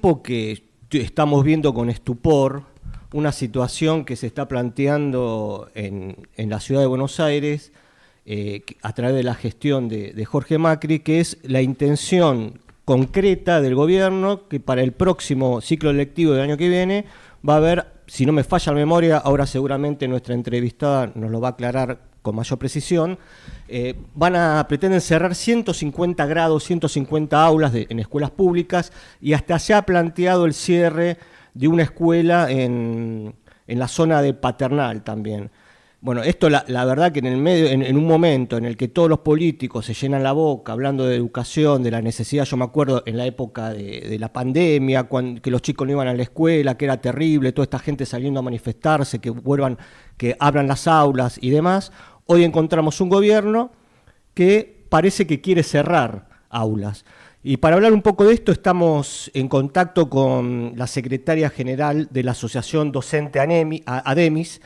Porque estamos viendo con estupor una situación que se está planteando en la ciudad de Buenos Aires a través de la gestión de Jorge Macri, que es la intención concreta del gobierno que para el próximo ciclo lectivo del año que viene va a haber, si no me falla la memoria, ahora seguramente nuestra entrevistada nos lo va a aclarar con mayor precisión, pretenden cerrar 150 grados, 150 aulas en escuelas públicas, y hasta se ha planteado el cierre de una escuela en la zona de Paternal también. Bueno, esto la verdad que en un momento en el que todos los políticos se llenan la boca hablando de educación, de la necesidad, yo me acuerdo en la época de la pandemia, que los chicos no iban a la escuela, que era terrible, toda esta gente saliendo a manifestarse, que abran las aulas y demás. Hoy encontramos un gobierno que parece que quiere cerrar aulas. Y para hablar un poco de esto estamos en contacto con la secretaria general de la Asociación Docente ADEMIS,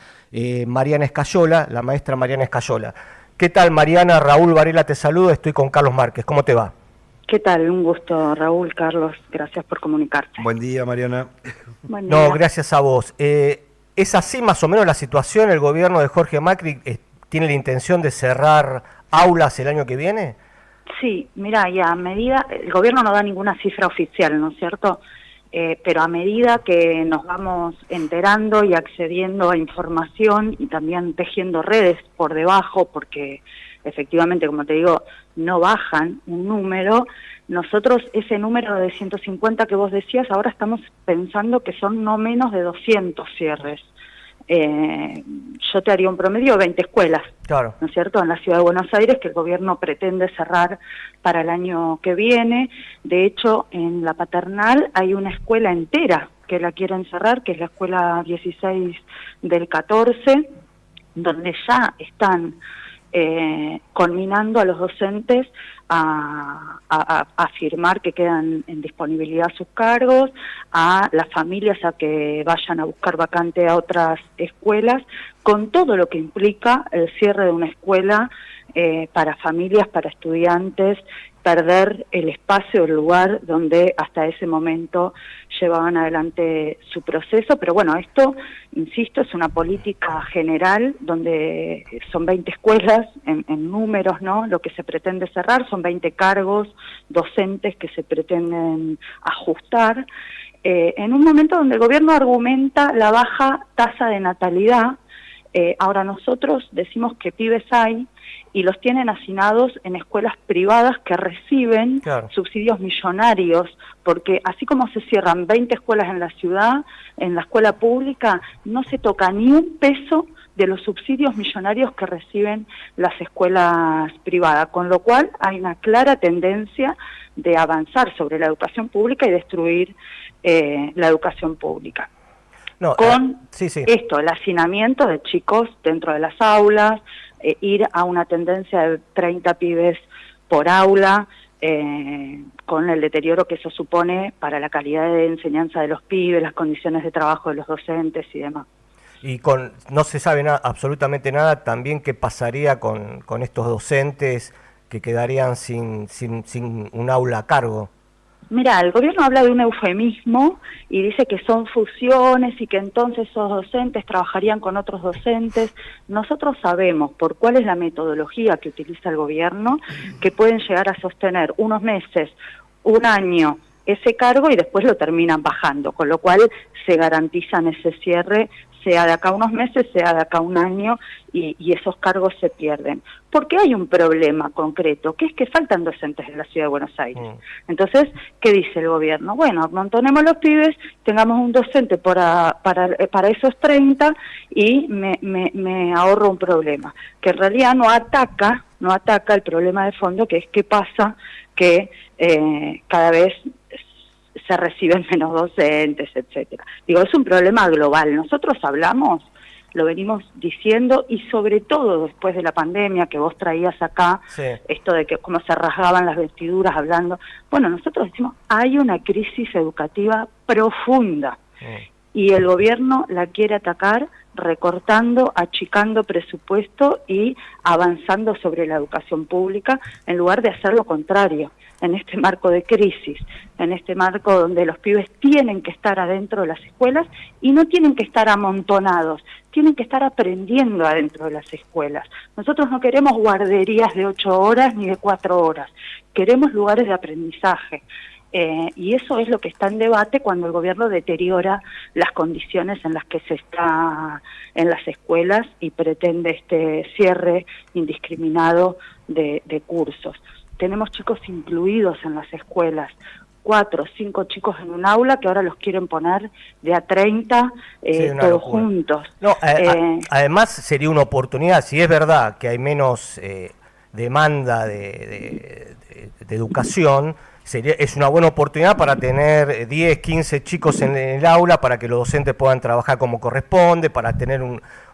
Mariana Escayola, la maestra Mariana Escayola. ¿Qué tal, Mariana? Raúl Varela te saluda, estoy con Carlos Márquez. ¿Cómo te va? ¿Qué tal? Un gusto, Raúl, Carlos. Gracias por comunicarte. Buen día, Mariana. Buen día. No, gracias a vos. ¿Es así más o menos la situación? ¿El gobierno de Jorge Macri tiene la intención de cerrar aulas el año que viene? Sí, mira, y a medida, el gobierno no da ninguna cifra oficial, ¿no es cierto? Pero a medida que nos vamos enterando y accediendo a información y también tejiendo redes por debajo, porque efectivamente, como te digo, no bajan un número, nosotros ese número de 150 que vos decías, ahora estamos pensando que son no menos de 200 cierres. Yo te haría un promedio de 20 escuelas, claro, ¿no es cierto?, en la ciudad de Buenos Aires, que el gobierno pretende cerrar para el año que viene. De hecho, en la Paternal hay una escuela entera que la quieren cerrar, que es la escuela 16 del 14, donde ya están conminando a los docentes a afirmar que quedan en disponibilidad sus cargos, a las familias a que vayan a buscar vacante a otras escuelas, con todo lo que implica el cierre de una escuela para familias, para estudiantes, perder el espacio, el lugar donde hasta ese momento llevaban adelante su proceso. Pero bueno, esto, insisto, es una política general donde son 20 escuelas en números, ¿no? Lo que se pretende cerrar son 20 cargos docentes que se pretenden ajustar, en un momento donde el gobierno argumenta la baja tasa de natalidad. Ahora nosotros decimos que pibes hay, y los tienen hacinados en escuelas privadas que reciben subsidios millonarios, porque así como se cierran 20 escuelas en la ciudad, en la escuela pública no se toca ni un peso de los subsidios millonarios que reciben las escuelas privadas, con lo cual hay una clara tendencia de avanzar sobre la educación pública y destruir la educación pública. Con esto, el hacinamiento de chicos dentro de las aulas, ir a una tendencia de 30 pibes por aula, con el deterioro que eso supone para la calidad de enseñanza de los pibes, las condiciones de trabajo de los docentes y demás. Y no se sabe absolutamente nada también qué pasaría con estos docentes que quedarían sin un aula a cargo. Mira, el gobierno habla de un eufemismo y dice que son fusiones y que entonces esos docentes trabajarían con otros docentes. Nosotros sabemos por cuál es la metodología que utiliza el gobierno, que pueden llegar a sostener unos meses, un año, ese cargo y después lo terminan bajando, con lo cual se garantizan ese cierre, sea de acá unos meses, sea de acá un año, y esos cargos se pierden. Porque hay un problema concreto, que es que faltan docentes en la ciudad de Buenos Aires. Entonces, ¿qué dice el gobierno? Bueno, amontonemos los pibes, tengamos un docente para esos 30 y me ahorro un problema, que en realidad no ataca el problema de fondo, que es qué pasa que cada vez se reciben menos docentes, etcétera. Digo, es un problema global. Nosotros hablamos, lo venimos diciendo, y sobre todo después de la pandemia que vos traías acá, esto de que cómo se rasgaban las vestiduras hablando. Bueno, nosotros decimos, hay una crisis educativa profunda. y el gobierno la quiere atacar recortando, achicando presupuesto y avanzando sobre la educación pública en lugar de hacer lo contrario, en este marco de crisis, en este marco donde los pibes tienen que estar adentro de las escuelas y no tienen que estar amontonados, tienen que estar aprendiendo adentro de las escuelas. Nosotros no queremos guarderías de 8 horas ni de 4 horas, queremos lugares de aprendizaje. Y eso es lo que está en debate cuando el gobierno deteriora las condiciones en las que se está en las escuelas y pretende este cierre indiscriminado de cursos. Tenemos chicos incluidos en las escuelas, 4 o 5 chicos en un aula que ahora los quieren poner de a 30, todos locura. Juntos. No, además sería una oportunidad, si es verdad que hay menos demanda de educación, es una buena oportunidad para tener 10, 15 chicos en el aula, para que los docentes puedan trabajar como corresponde, para tener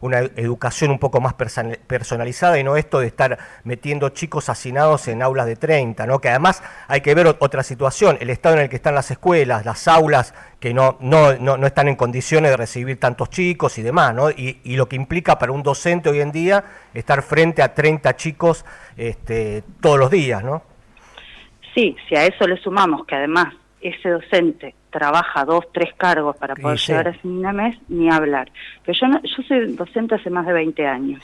una educación un poco más personalizada y no esto de estar metiendo chicos hacinados en aulas de 30, ¿no? Que además hay que ver otra situación, el estado en el que están las escuelas, las aulas que no están en condiciones de recibir tantos chicos y demás, ¿no? Y lo que implica para un docente hoy en día estar frente a 30 chicos todos los días, ¿no? Sí, si a eso le sumamos que además ese docente trabaja 2, 3 cargos para poder llegar a fin de mes, ni hablar. Pero yo soy docente hace más de 20 años.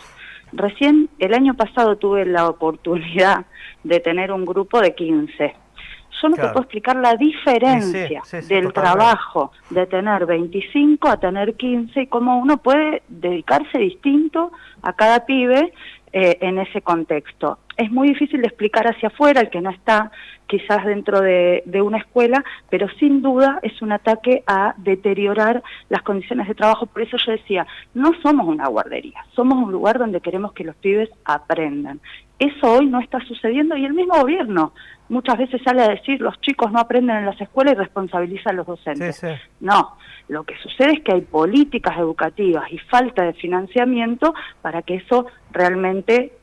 Recién el año pasado tuve la oportunidad de tener un grupo de 15. Yo no te puedo explicar la diferencia del trabajo de tener 25 a tener 15 y cómo uno puede dedicarse distinto a cada pibe en ese contexto. Es muy difícil de explicar hacia afuera, el que no está quizás dentro de una escuela, pero sin duda es un ataque a deteriorar las condiciones de trabajo. Por eso yo decía, no somos una guardería, somos un lugar donde queremos que los pibes aprendan. Eso hoy no está sucediendo y el mismo gobierno muchas veces sale a decir los chicos no aprenden en las escuelas y responsabiliza a los docentes. Sí. No, lo que sucede es que hay políticas educativas y falta de financiamiento para que eso realmente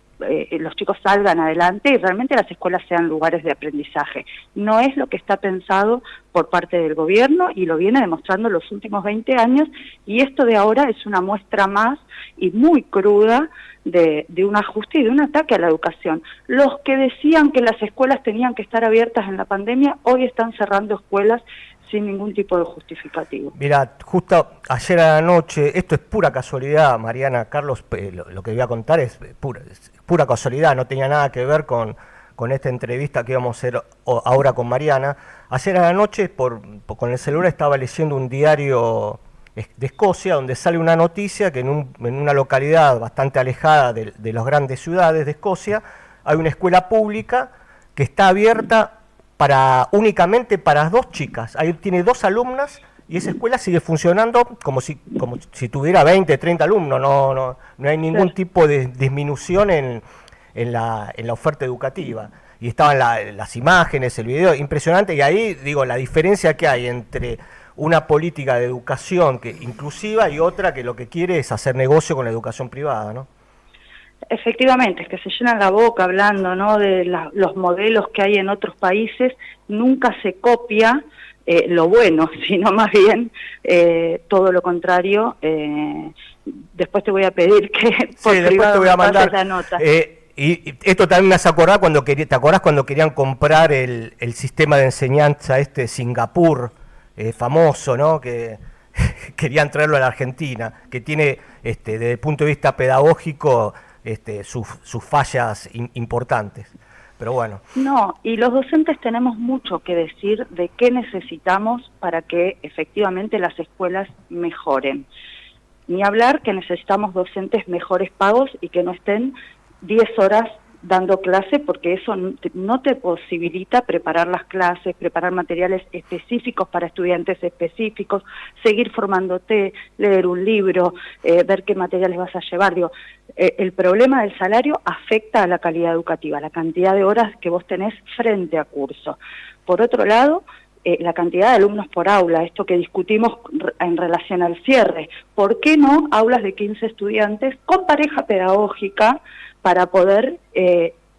los chicos salgan adelante y realmente las escuelas sean lugares de aprendizaje. No es lo que está pensado por parte del gobierno y lo viene demostrando los últimos 20 años y esto de ahora es una muestra más y muy cruda de un ajuste y de un ataque a la educación. Los que decían que las escuelas tenían que estar abiertas en la pandemia, hoy están cerrando escuelas sin ningún tipo de justificativo. Mira, justo ayer a la noche, esto es pura casualidad, Mariana, Carlos, lo que voy a contar es pura casualidad, no tenía nada que ver con esta entrevista que íbamos a hacer ahora con Mariana. Ayer a la noche, con el celular estaba leyendo un diario de Escocia, donde sale una noticia que en una localidad bastante alejada de las grandes ciudades de Escocia, hay una escuela pública que está abierta únicamente para 2 chicas. Ahí tiene 2 alumnas y esa escuela sigue funcionando como si tuviera 20, 30 alumnos. No hay ningún tipo de disminución en la oferta educativa. Y estaban las imágenes, el video, impresionante. Y ahí digo, la diferencia que hay entre una política de educación inclusiva y otra que lo que quiere es hacer negocio con la educación privada, ¿no? Efectivamente, es que se llenan la boca hablando, ¿no?, de los modelos que hay en otros países, nunca se copia lo bueno, sino más bien todo lo contrario. Después te voy a pedir que por privado te voy a mandar la nota. Y esto también me hace acordar ¿te acordás cuando querían comprar el sistema de enseñanza Singapur, famoso, ¿no?, que querían traerlo a la Argentina, que tiene desde el punto de vista pedagógico sus fallas importantes, pero bueno. No, y los docentes tenemos mucho que decir de qué necesitamos para que efectivamente las escuelas mejoren. Ni hablar que necesitamos docentes mejores pagos y que no estén 10 horas dando clase, porque eso no te posibilita preparar las clases, preparar materiales específicos para estudiantes específicos, seguir formándote, leer un libro, ver qué materiales vas a llevar. Digo, el problema del salario afecta a la calidad educativa, la cantidad de horas que vos tenés frente a curso. Por otro lado, la cantidad de alumnos por aula, esto que discutimos en relación al cierre. ¿Por qué no aulas de 15 estudiantes con pareja pedagógica para poder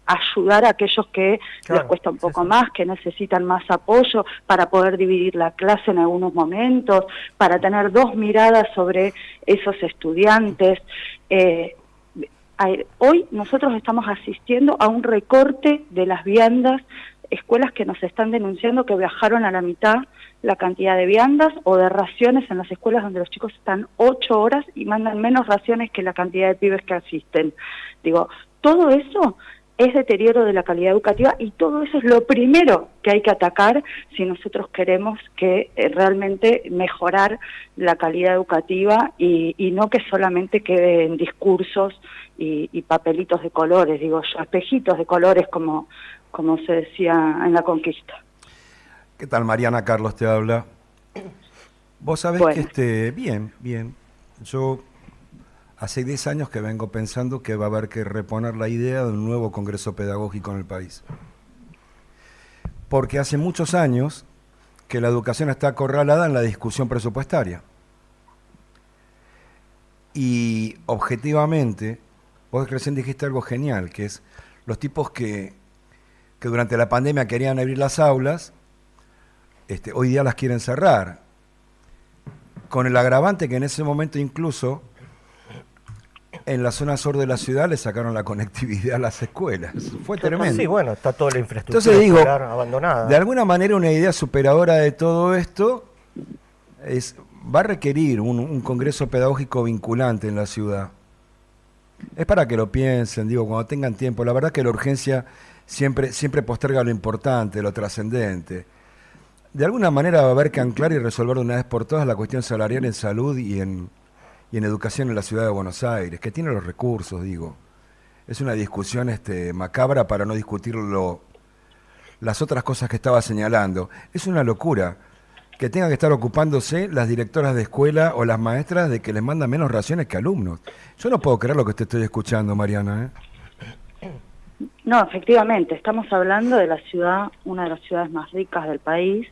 ayudar a aquellos que les cuesta un poco más, que necesitan más apoyo, para poder dividir la clase en algunos momentos, para tener dos miradas sobre esos estudiantes. Hoy nosotros estamos asistiendo a un recorte de las viandas, escuelas que nos están denunciando que bajaron a la mitad la cantidad de viandas o de raciones en las escuelas donde los chicos están 8 horas y mandan menos raciones que la cantidad de pibes que asisten. Digo, todo eso es deterioro de la calidad educativa y todo eso es lo primero que hay que atacar si nosotros queremos que realmente mejorar la calidad educativa y no que solamente quede en discursos y papelitos de colores, digo yo, espejitos de colores como se decía en la conquista. ¿Qué tal, Mariana? Carlos te habla. Vos sabés que bien. Yo hace 10 años que vengo pensando que va a haber que reponer la idea de un nuevo congreso pedagógico en el país. Porque hace muchos años que la educación está acorralada en la discusión presupuestaria. Y objetivamente, vos recién dijiste algo genial, que es los tipos que durante la pandemia querían abrir las aulas, hoy día las quieren cerrar, con el agravante que en ese momento incluso en la zona sur de la ciudad le sacaron la conectividad a las escuelas. Fue tremendo. Sí, bueno, está toda la infraestructura escolar abandonada. De alguna manera una idea superadora de todo esto va a requerir un congreso pedagógico vinculante en la ciudad. Es para que lo piensen, digo, cuando tengan tiempo. La verdad que la urgencia siempre posterga lo importante, lo trascendente. De alguna manera va a haber que anclar y resolver de una vez por todas la cuestión salarial en salud y en educación en la ciudad de Buenos Aires, que tiene los recursos, digo. Es una discusión macabra para no discutir las otras cosas que estaba señalando. Es una locura que tengan que estar ocupándose las directoras de escuela o las maestras de que les mandan menos raciones que alumnos. Yo no puedo creer lo que te estoy escuchando, Mariana. No, efectivamente, estamos hablando de la ciudad, una de las ciudades más ricas del país,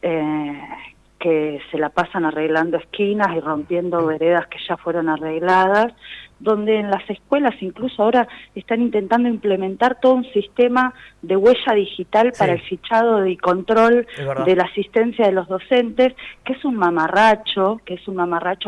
que se la pasan arreglando esquinas y rompiendo veredas que ya fueron arregladas, donde en las escuelas incluso ahora están intentando implementar todo un sistema de huella digital para el fichado y control de la asistencia de los docentes, que es un mamarracho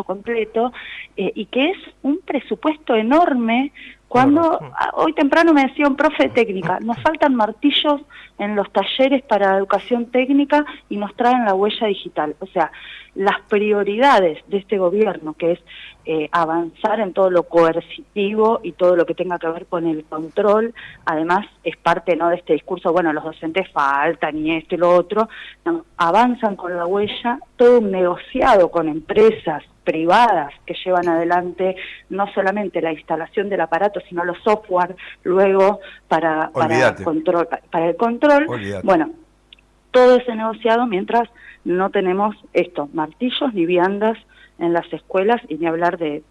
completo, y que es un presupuesto enorme. Cuando hoy temprano me decía un profe de técnica, nos faltan martillos en los talleres para educación técnica y nos traen la huella digital. O sea, las prioridades de este gobierno, que es avanzar en todo lo coercitivo y todo lo que tenga que ver con el control, además es parte de este discurso, bueno, los docentes faltan y esto y lo otro, no, avanzan con la huella, todo un negociado con empresas privadas que llevan adelante no solamente la instalación del aparato, sino los software luego para el control. Olvídate. Bueno, todo ese negociado mientras no tenemos martillos ni viandas en las escuelas y ni hablar de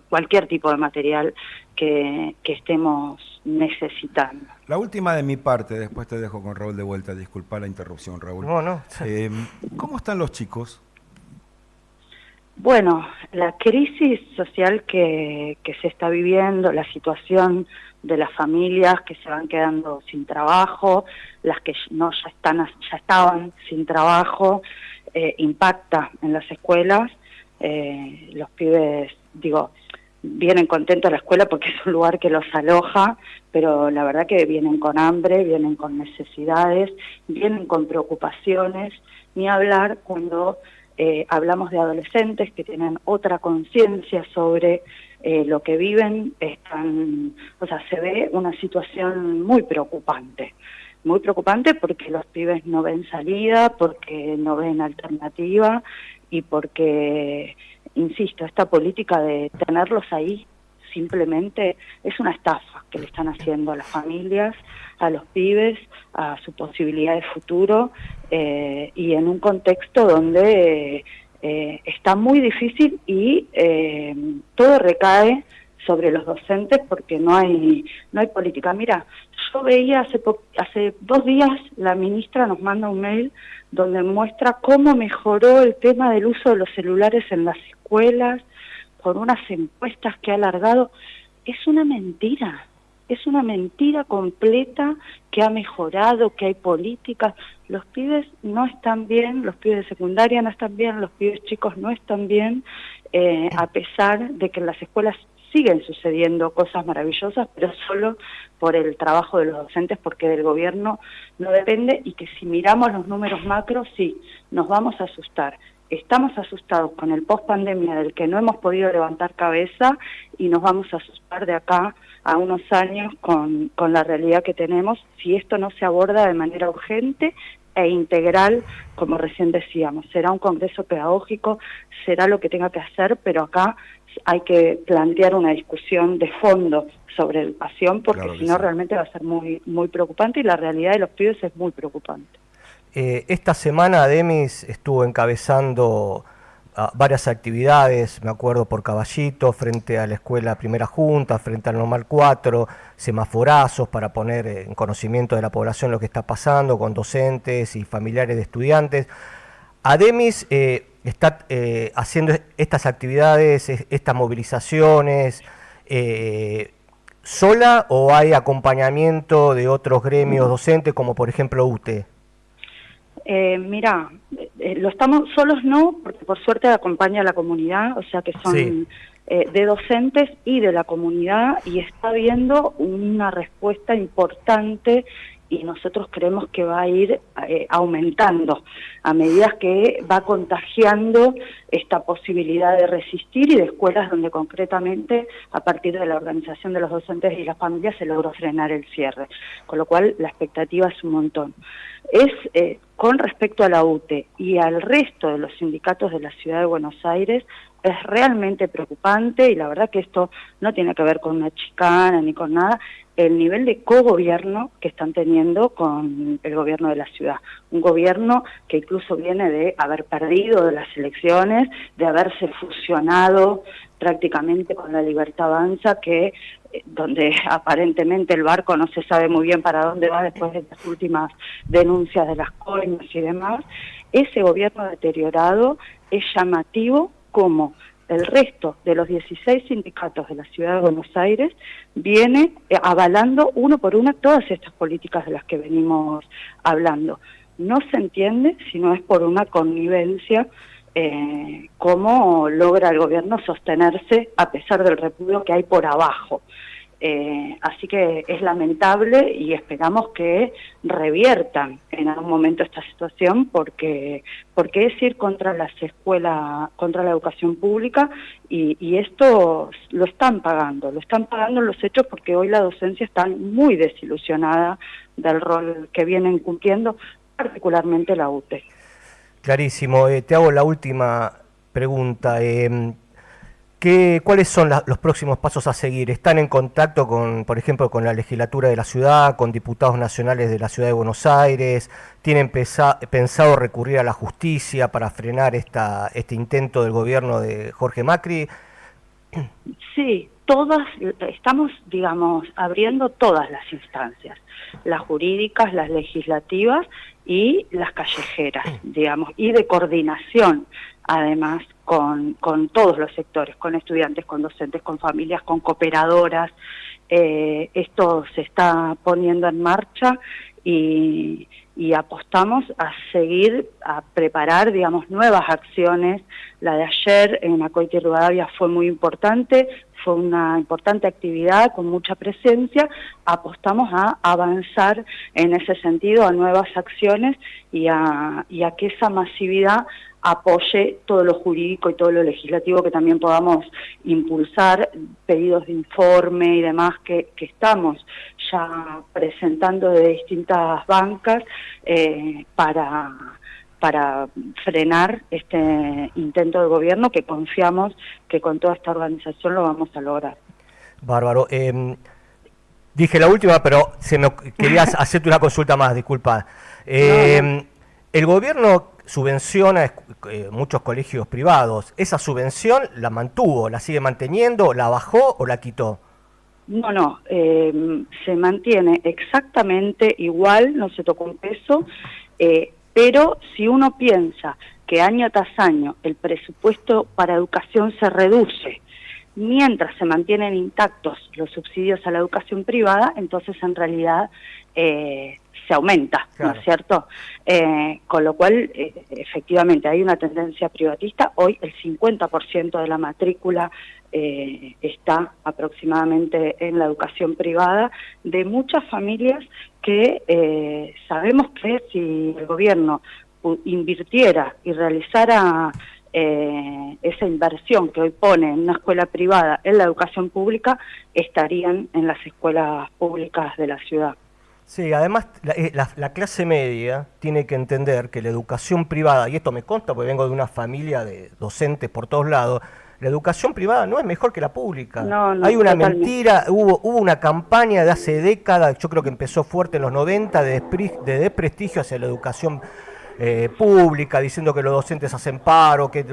cualquier tipo de material que estemos necesitando. La última de mi parte, después te dejo con Raúl de vuelta. Disculpa la interrupción, Raúl. No. ¿Cómo están los chicos? Bueno, la crisis social que se está viviendo, la situación de las familias que se van quedando sin trabajo, las que ya estaban sin trabajo, impacta en las escuelas. Los pibes, vienen contentos a la escuela porque es un lugar que los aloja, pero la verdad que vienen con hambre, vienen con necesidades, vienen con preocupaciones, ni hablar cuando hablamos de adolescentes que tienen otra conciencia sobre lo que viven. Se ve una situación muy preocupante porque los pibes no ven salida, porque no ven alternativa y porque, insisto, esta política de tenerlos ahí simplemente es una estafa que le están haciendo a las familias, a los pibes, a su posibilidad de futuro, y en un contexto donde está muy difícil y todo recae sobre los docentes porque no hay política. Mira, yo veía hace 2 días la ministra nos manda un mail donde muestra cómo mejoró el tema del uso de los celulares en las escuelas por unas encuestas que ha alargado. Es una mentira. Es una mentira completa que ha mejorado, que hay políticas. Los pibes no están bien, los pibes de secundaria no están bien, los pibes chicos no están bien, a pesar de que en las escuelas siguen sucediendo cosas maravillosas, pero solo por el trabajo de los docentes, porque del gobierno no depende, y que si miramos los números macros, sí, nos vamos a asustar. Estamos asustados con el post-pandemia del que no hemos podido levantar cabeza, y nos vamos a asustar de acá a unos años con la realidad que tenemos si esto no se aborda de manera urgente e integral, como recién decíamos. Será un congreso pedagógico, será lo que tenga que hacer, pero acá hay que plantear una discusión de fondo sobre educación, porque Claro si que no sí. realmente va a ser muy, muy preocupante, y la realidad de los pibes es muy preocupante. Esta semana Demis estuvo encabezando varias actividades, me acuerdo por Caballito, frente a la Escuela Primera Junta, frente al Normal 4, semaforazos para poner en conocimiento de la población lo que está pasando con docentes y familiares de estudiantes. Ademis está haciendo estas actividades, estas movilizaciones, sola, o hay acompañamiento de otros gremios docentes, como por ejemplo UTE. Mira, lo estamos solos, no, porque por suerte acompaña a la comunidad, o sea que son Sí. De docentes y de la comunidad, y está habiendo una respuesta importante, y nosotros creemos que va a ir aumentando a medida que va contagiando esta posibilidad de resistir, y de escuelas donde concretamente a partir de la organización de los docentes y las familias se logró frenar el cierre, con lo cual la expectativa es un montón. Con respecto a la UTE y al resto de los sindicatos de la Ciudad de Buenos Aires, es realmente preocupante, y la verdad que esto no tiene que ver con una chicana ni con nada, el nivel de cogobierno que están teniendo con el gobierno de la ciudad. Un gobierno que incluso viene de haber perdido las elecciones, de haberse fusionado prácticamente con la Libertad Avanza, que donde aparentemente el barco no se sabe muy bien para dónde va después de las últimas denuncias de las coimas y demás. Ese gobierno deteriorado es llamativo como el resto de los 16 sindicatos de la Ciudad de Buenos Aires viene avalando uno por uno todas estas políticas de las que venimos hablando. No se entiende si no es por una connivencia cómo logra el gobierno sostenerse a pesar del repudio que hay por abajo. Así que es lamentable, y esperamos que reviertan en algún momento esta situación, porque es ir contra las escuelas, contra la educación pública, y esto lo están pagando los hechos, porque hoy la docencia está muy desilusionada del rol que vienen cumpliendo, particularmente la UTE. Clarísimo. Te hago la última pregunta. ¿Cuáles son los próximos pasos a seguir? ¿Están en contacto con, por ejemplo, con la legislatura de la ciudad, con diputados nacionales de la Ciudad de Buenos Aires? ¿Tienen pensado recurrir a la justicia para frenar este intento del gobierno de Jorge Macri? Sí, estamos, digamos, abriendo todas las instancias, las jurídicas, las legislativas y las callejeras, digamos, y de coordinación, además, con todos los sectores, con estudiantes, con docentes, con familias, con cooperadoras. Esto se está poniendo en marcha, y apostamos a seguir, a preparar, digamos, nuevas acciones. La de ayer en Acoite y Rivadavia fue muy importante, fue una importante actividad con mucha presencia. Apostamos a avanzar en ese sentido, a nuevas acciones, y a que esa masividad apoye todo lo jurídico y todo lo legislativo que también podamos impulsar, pedidos de informe y demás que estamos ya presentando de distintas bancas para frenar este intento del gobierno, que confiamos que con toda esta organización lo vamos a lograr. Bárbaro. Dije la última, pero quería hacerte una consulta más, disculpa. No. El gobierno subvenciona muchos colegios privados. ¿Esa subvención la mantuvo, la sigue manteniendo, la bajó o la quitó? No, se mantiene exactamente igual, no se tocó un peso, pero si uno piensa que año tras año el presupuesto para educación se reduce mientras se mantienen intactos los subsidios a la educación privada, entonces en realidad se aumenta, claro. ¿no es cierto? Con lo cual, efectivamente, hay una tendencia privatista. Hoy el 50% de la matrícula está aproximadamente en la educación privada, de muchas familias que sabemos que si el gobierno invirtiera y realizara esa inversión que hoy pone en una escuela privada en la educación pública, estarían en las escuelas públicas de la ciudad. Sí, además la clase media tiene que entender que la educación privada, y esto me consta porque vengo de una familia de docentes por todos lados, la educación privada no es mejor que la pública. No, Hay una totalmente. mentira, hubo una campaña de hace décadas, yo creo que empezó fuerte en los 90, de desprestigio hacia la educación pública, diciendo que los docentes hacen paro, que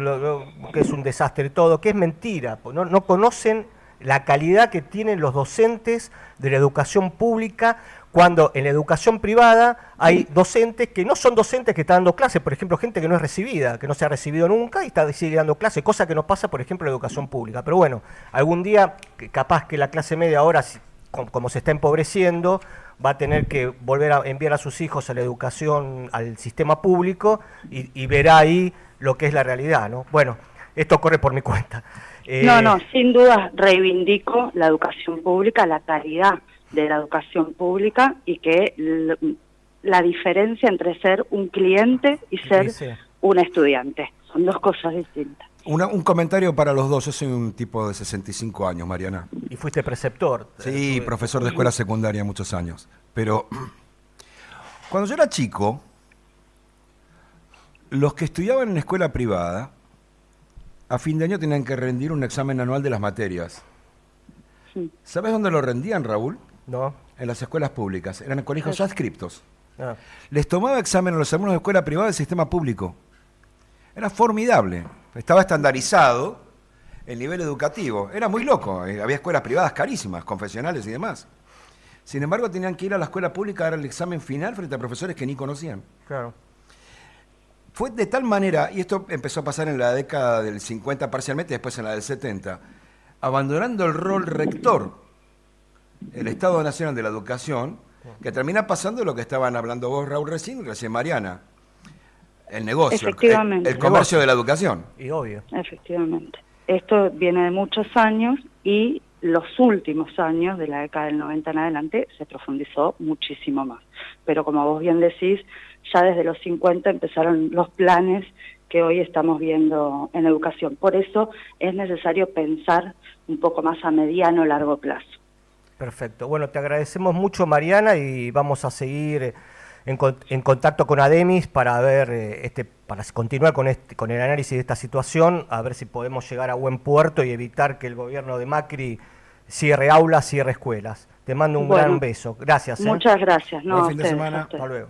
es un desastre todo, que es mentira. No conocen la calidad que tienen los docentes de la educación pública, cuando en la educación privada hay docentes que no son docentes que están dando clases, por ejemplo, gente que no es recibida, que no se ha recibido nunca y sigue dando clases, cosa que no pasa, por ejemplo, en la educación pública. Pero bueno, algún día, capaz que la clase media ahora, como se está empobreciendo, va a tener que volver a enviar a sus hijos a la educación, al sistema público, y verá ahí lo que es la realidad, ¿no? Bueno, esto corre por mi cuenta. No, sin duda reivindico la educación pública, la calidad de la educación pública, y que la diferencia entre ser un cliente y ser un estudiante son dos cosas distintas. Un comentario para los dos. Yo soy un tipo de 65 años, Mariana. Y fuiste preceptor. Sí, profesor de escuela secundaria muchos años. Pero cuando yo era chico, los que estudiaban en escuela privada, a fin de año tenían que rendir un examen anual de las materias. Sí. ¿Sabes dónde lo rendían, Raúl? No. En las escuelas públicas. Eran colegios adscriptos. Ah. Les tomaba examen a los alumnos de escuela privada del sistema público. Era formidable. Estaba estandarizado el nivel educativo. Era muy loco. Había escuelas privadas carísimas, confesionales y demás. Sin embargo, tenían que ir a la escuela pública a dar el examen final frente a profesores que ni conocían. Claro. Fue de tal manera, y esto empezó a pasar en la década del 50 parcialmente, después en la del 70, abandonando el rol rector, el Estado Nacional de la Educación, que termina pasando lo que estaban hablando vos, Raúl, recién Mariana. El negocio, Efectivamente. el comercio de la educación. Y obvio. Efectivamente. Esto viene de muchos años, y los últimos años, de la década del 90 en adelante, se profundizó muchísimo más. Pero como vos bien decís, ya desde los 50 empezaron los planes que hoy estamos viendo en educación. Por eso es necesario pensar un poco más a mediano o largo plazo. Perfecto. Bueno, te agradecemos mucho, Mariana, y vamos a seguir en contacto con Ademis para ver, para continuar con el análisis de esta situación, a ver si podemos llegar a buen puerto y evitar que el gobierno de Macri cierre aulas, cierre escuelas. Te mando un gran beso. Gracias. Muchas gracias. Buen fin de semana. Hasta luego.